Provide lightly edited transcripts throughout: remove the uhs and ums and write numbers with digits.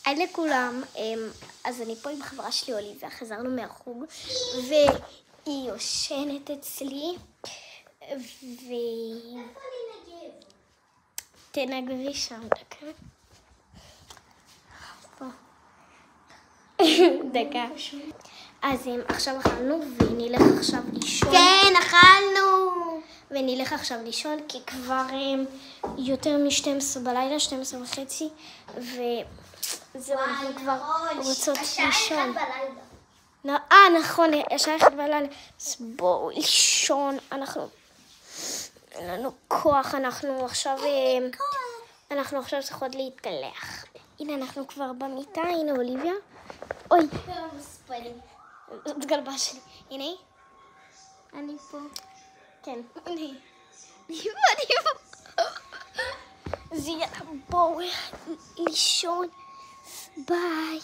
היי לכולם, אז אני פה עם חברה שלי אוליביה, חזרנו מהחוג, והיא יושנת אצלי, תנגבי שם דקה. דקה. אז עכשיו אכלנו ונלך עכשיו לישון. כן, אכלנו. ונלך עכשיו לישון, כי כבר יותר מ-12 בלילה, 12:30, וזהו, אנחנו כבר רוצות לישון. נכון, השעה 1 בלילה. אז בואו לישון, אין לנו כוח, אנחנו עכשיו צריכות להתקלח. הנה, אנחנו כבר במיטה, הנה אוליביה. אוי, זאת גלבה שלי. הנה, אני פה. כן, הנה. אני פה. אז יאללה, בואו לישון. ביי.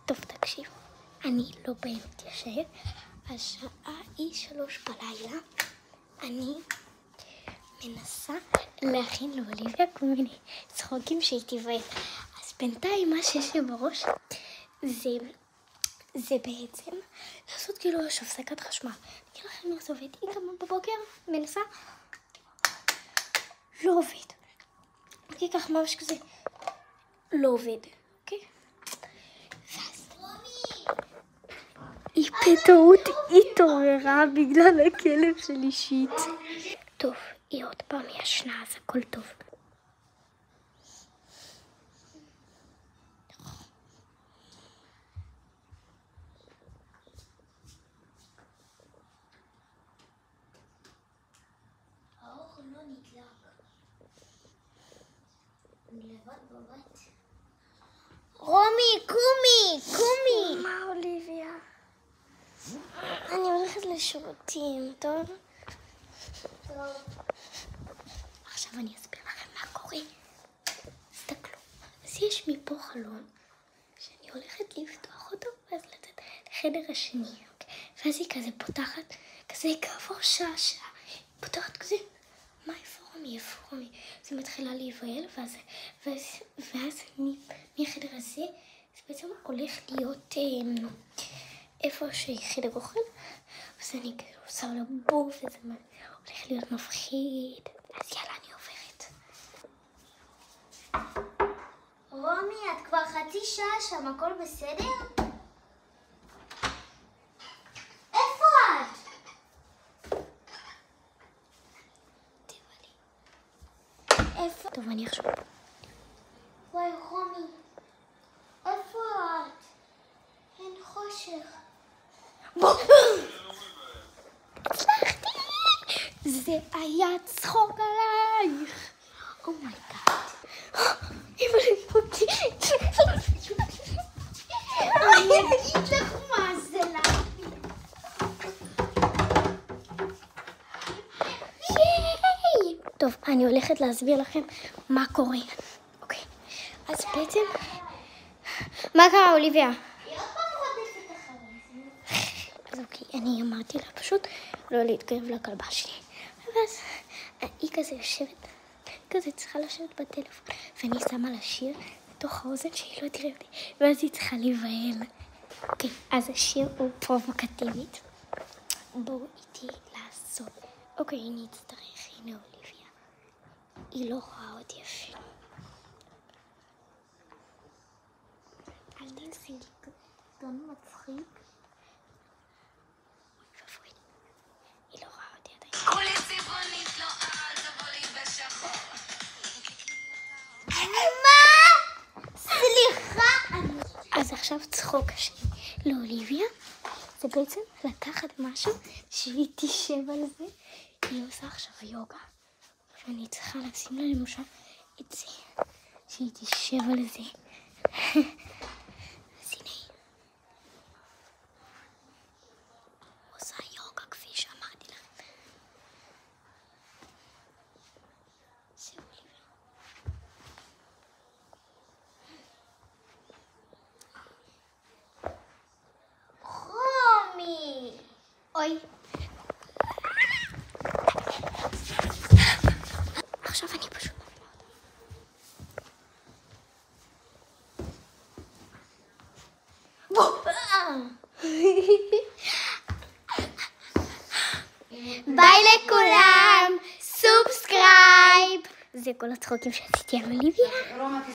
טוב, תקשיב. אני לא באמת ישן. השעה היא 3 בלילה. אני מנסה להכין לאוליביה כל מיני צחוקים שהיא תיבהל. אז בינתיים מה שיש לי בראש זה בעצם לעשות כאילו יש הפסקת חשמל. אני אגיד לכם איך זה עובד. היא קמה בבוקר, מנסה, לא עובד. אוקיי, כך ממש כזה, לא עובד. אוקיי? ואז היא פתאום התעוררה בגלל הכלב של אישית. טוב, היא עוד פעם ישנה, אז הכל טוב. האור לא נדלק. אני לבד בבית. רומי, קומי. מה אוליביה? אני הולכת לשירותים, טוב? טוב. עכשיו אני אסביר לכם מה קורה. תסתכלו. אז יש מפה חלון שאני הולכת לפתוח אותו ואז לצאת לחדר השני. אוקיי? ואז היא כזה פותחת, כזה כעבור שעה, היא פותחת כזה, מה איפה רומי? אז היא מתחילה להיבהל ואז מהחדר הזה זה בעצם הולך להיות איפה שהיא חדר אוכל, אז אני כאילו עושה לה בוף וזה הולך להיות מפחיד. אז יאללה, אני עוברת. רומי, את כבר חצי שעה שם, הכל בסדר? איפה את? תבלי. איפה? טוב, אני עכשיו. וואי, רומי. איפה את? אין חושך. הצלחתי! זה היה צחוק עלייך. אומייגאד. אמא לי פוטי. אני אגיד לך מה זה לך. ייי! טוב, אני הולכת להסביר לכם מה קורה. אוקיי. אז בעצם, מה קרה, אוליביה? היא עוד פעם רודפת אחריי. אז אוקיי, אני אמרתי לה פשוט לא להתקרב לכלבה שלי. ואז היא כזה יושבת, כזה צריכה לשבת בטלפון, ואני שמה לה שיר לתוך האוזן שהיא לא תראה אותי, ואז היא צריכה להיבהל. אוקיי, אז השיר הוא פרובוקטיבית. בואו איתי לעשות. אוקיי, אני אצטרך, הנה אוליביה. היא לא רואה אותי אפילו. אל תעשי לי גון מצחיק. היא לא רואה אותי עדיין. כולי צבעונית, לא אל תבוא לי בשחור. מה? סליחה. אז עכשיו צחוק השני לאוליביה, זה בעצם לקחת משהו שהיא תשב על זה. היא עושה עכשיו יוגה, ואני צריכה לשים לה למשל את זה, שהיא תשב על זה. אז הנה היא. עושה יוגה כפי שאמרתי לכם. זה אוליביה. רומי. אוי. עכשיו אני פשוט... ביי לכולם, סובסקרייב. זה כל הצחוקים שעשיתי על אוליביה.